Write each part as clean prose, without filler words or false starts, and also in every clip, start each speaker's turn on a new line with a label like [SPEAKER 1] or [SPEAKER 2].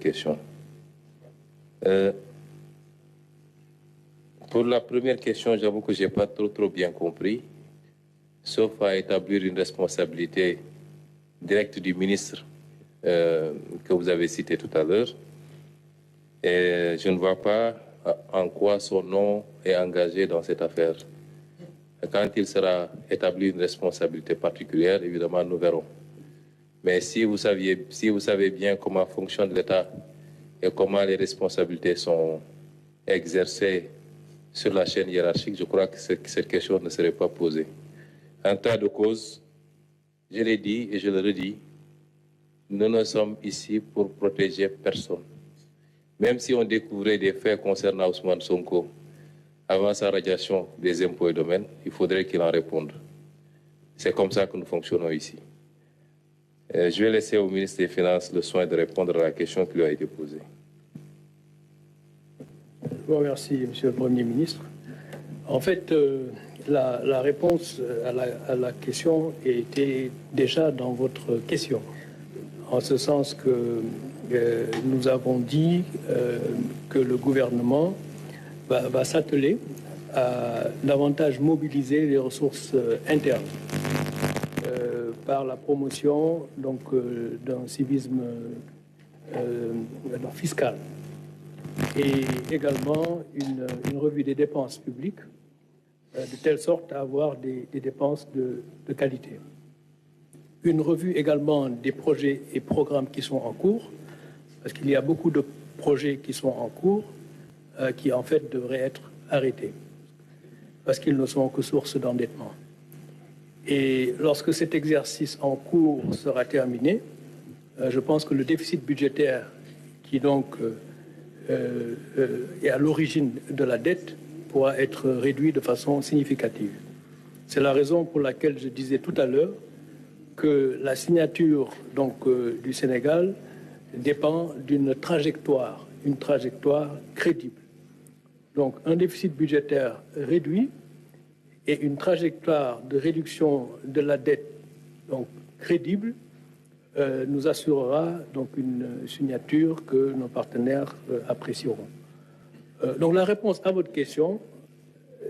[SPEAKER 1] question. Pour la première question, j'avoue que je n'ai pas trop bien compris, sauf à établir une responsabilité directe du ministre que vous avez cité tout à l'heure. Et je ne vois pas en quoi son nom est engagé dans cette affaire. Quand il sera établi une responsabilité particulière, évidemment, nous verrons. Mais si vous savez bien comment fonctionne l'État et comment les responsabilités sont exercées sur la chaîne hiérarchique, je crois que cette question ne serait pas posée. En tas de cause, je l'ai dit et je le redis, nous ne sommes ici pour protéger personne. Même si on découvrait des faits concernant Ousmane Sonko avant sa radiation des impôts et domaines, il faudrait qu'il en réponde. C'est comme ça que nous fonctionnons ici. Je vais laisser au ministre des Finances le soin de répondre à la question qui lui a été posée.
[SPEAKER 2] Je vous remercie, Monsieur le Premier ministre. En fait, la réponse à la question était déjà dans votre question, en ce sens que nous avons dit que le gouvernement va s'atteler à davantage mobiliser les ressources internes par la promotion d'un civisme fiscal et également une revue des dépenses publiques de telle sorte à avoir des dépenses de qualité. Une revue également des projets et programmes qui sont en cours, parce qu'il y a beaucoup de projets qui sont en cours qui en fait devraient être arrêtés parce qu'ils ne sont que source d'endettement. Et lorsque cet exercice en cours sera terminé, je pense que le déficit budgétaire qui donc est à l'origine de la dette pourra être réduit de façon significative. C'est la raison pour laquelle je disais tout à l'heure que la signature du Sénégal dépend d'une trajectoire, une trajectoire crédible. Donc un déficit budgétaire réduit et une trajectoire de réduction de la dette donc crédible nous assurera donc une signature que nos partenaires apprécieront. Donc la réponse à votre question,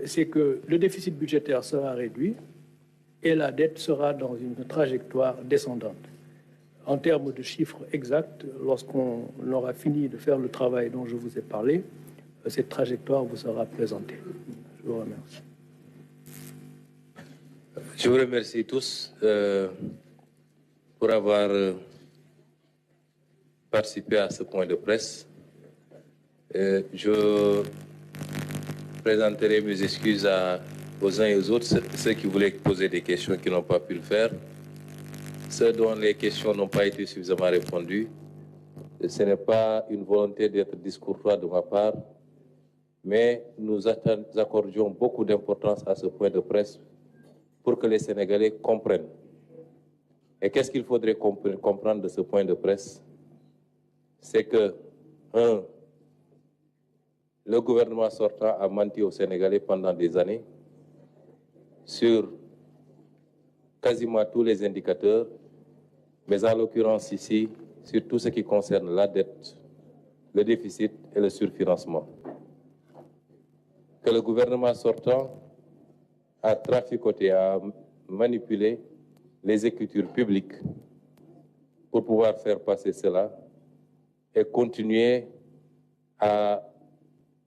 [SPEAKER 2] c'est que le déficit budgétaire sera réduit et la dette sera dans une trajectoire descendante. En termes de chiffres exacts, lorsqu'on aura fini de faire le travail dont je vous ai parlé, cette trajectoire vous sera présentée. Je vous remercie.
[SPEAKER 1] Je vous remercie tous pour avoir participé à ce point de presse. Je présenterai mes excuses aux uns et aux autres, ceux qui voulaient poser des questions qui n'ont pas pu le faire, ceux dont les questions n'ont pas été suffisamment répondues. Ce n'est pas une volonté d'être discourtois de ma part, mais nous accordions beaucoup d'importance à ce point de presse pour que les Sénégalais comprennent. Et qu'est-ce qu'il faudrait comprendre de ce point de presse? C'est que, le gouvernement sortant a menti aux Sénégalais pendant des années sur quasiment tous les indicateurs, mais en l'occurrence ici, sur tout ce qui concerne la dette, le déficit et le surfinancement. Que le gouvernement sortant a traficoté, a manipulé les écritures publiques pour pouvoir faire passer cela et continuer à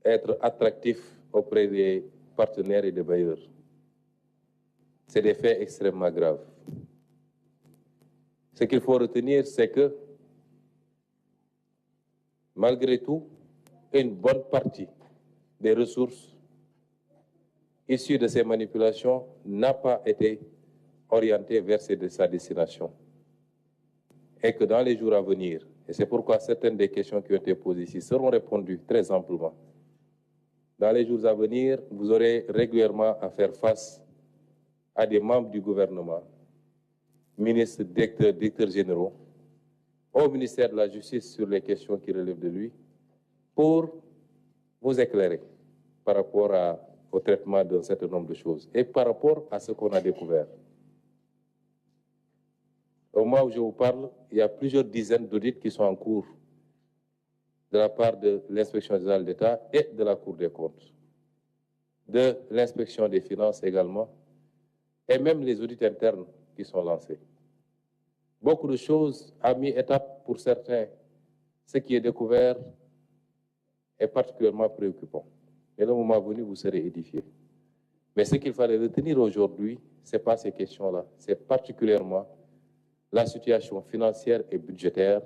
[SPEAKER 1] être attractif auprès des partenaires et des bailleurs. C'est des faits extrêmement graves. Ce qu'il faut retenir, c'est que, malgré tout, une bonne partie des ressources issues de ces manipulations n'a pas été orientée vers sa destination. Et que dans les jours à venir, et c'est pourquoi certaines des questions qui ont été posées ici seront répondues très amplement, dans les jours à venir, vous aurez régulièrement à faire face à des membres du gouvernement, ministres, directeurs généraux, au ministère de la Justice sur les questions qui relèvent de lui, pour vous éclairer par rapport au traitement d'un certain nombre de choses et par rapport à ce qu'on a découvert. Au moment où je vous parle, il y a plusieurs dizaines d'audits qui sont en cours de la part de l'inspection générale d'État et de la Cour des comptes, de l'inspection des finances également, et même les audits internes qui sont lancés. Beaucoup de choses à mi-étape pour certains. Ce qui est découvert est particulièrement préoccupant. Et le moment venu, vous serez édifiés. Mais ce qu'il fallait retenir aujourd'hui, ce n'est pas ces questions-là. C'est particulièrement la situation financière et budgétaire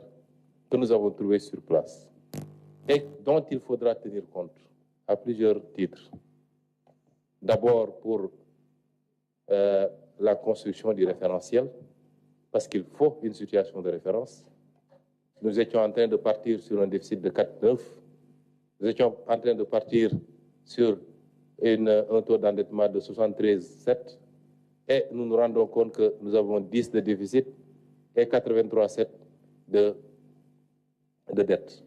[SPEAKER 1] que nous avons trouvée sur place et dont il faudra tenir compte à plusieurs titres. D'abord pour la construction du référentiel, parce qu'il faut une situation de référence. Nous étions en train de partir sur un déficit de 4,9. Nous étions en train de partir sur un taux d'endettement de 73,7. Et nous nous rendons compte que nous avons 10 de déficit et 83,7 de dette.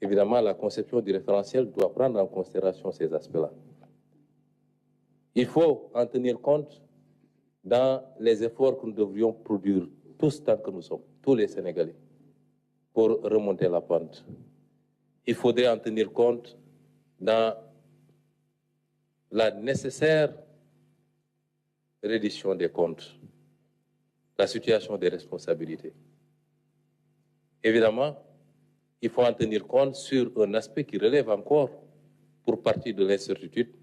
[SPEAKER 1] Évidemment, la conception du référentiel doit prendre en considération ces aspects-là. Il faut en tenir compte dans les efforts que nous devrions produire tous tant que nous sommes, tous les Sénégalais, pour remonter la pente. Il faudrait en tenir compte dans la nécessaire reddition des comptes, la situation des responsabilités. Évidemment, il faut en tenir compte sur un aspect qui relève encore pour partie de l'incertitude,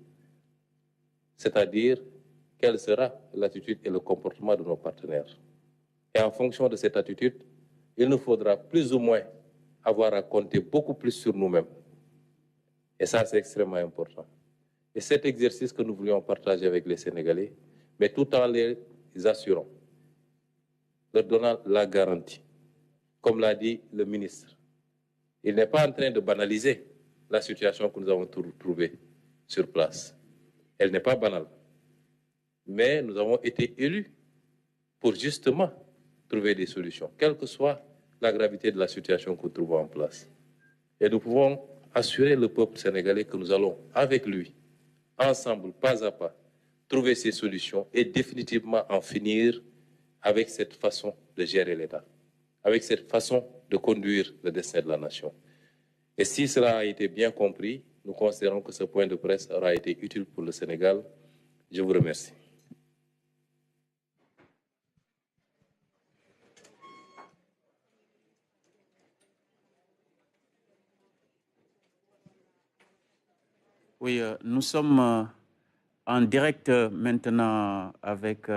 [SPEAKER 1] c'est-à-dire quelle sera l'attitude et le comportement de nos partenaires. Et en fonction de cette attitude, il nous faudra plus ou moins avoir à compter beaucoup plus sur nous-mêmes. Et ça, c'est extrêmement important. Et cet exercice que nous voulions partager avec les Sénégalais, mais tout en les assurant, leur donnant la garantie, comme l'a dit le ministre. Il n'est pas en train de banaliser la situation que nous avons trouvée sur place. Elle n'est pas banale. Mais nous avons été élus pour justement trouver des solutions, quelle que soit la gravité de la situation que nous trouvons en place. Et nous pouvons assurer le peuple sénégalais que nous allons, avec lui, ensemble, pas à pas, trouver ces solutions et définitivement en finir avec cette façon de gérer l'État, avec cette façon de conduire le destin de la nation. Et si cela a été bien compris, nous considérons que ce point de presse aura été utile pour le Sénégal. Je vous remercie.
[SPEAKER 3] Oui, nous sommes en direct maintenant avec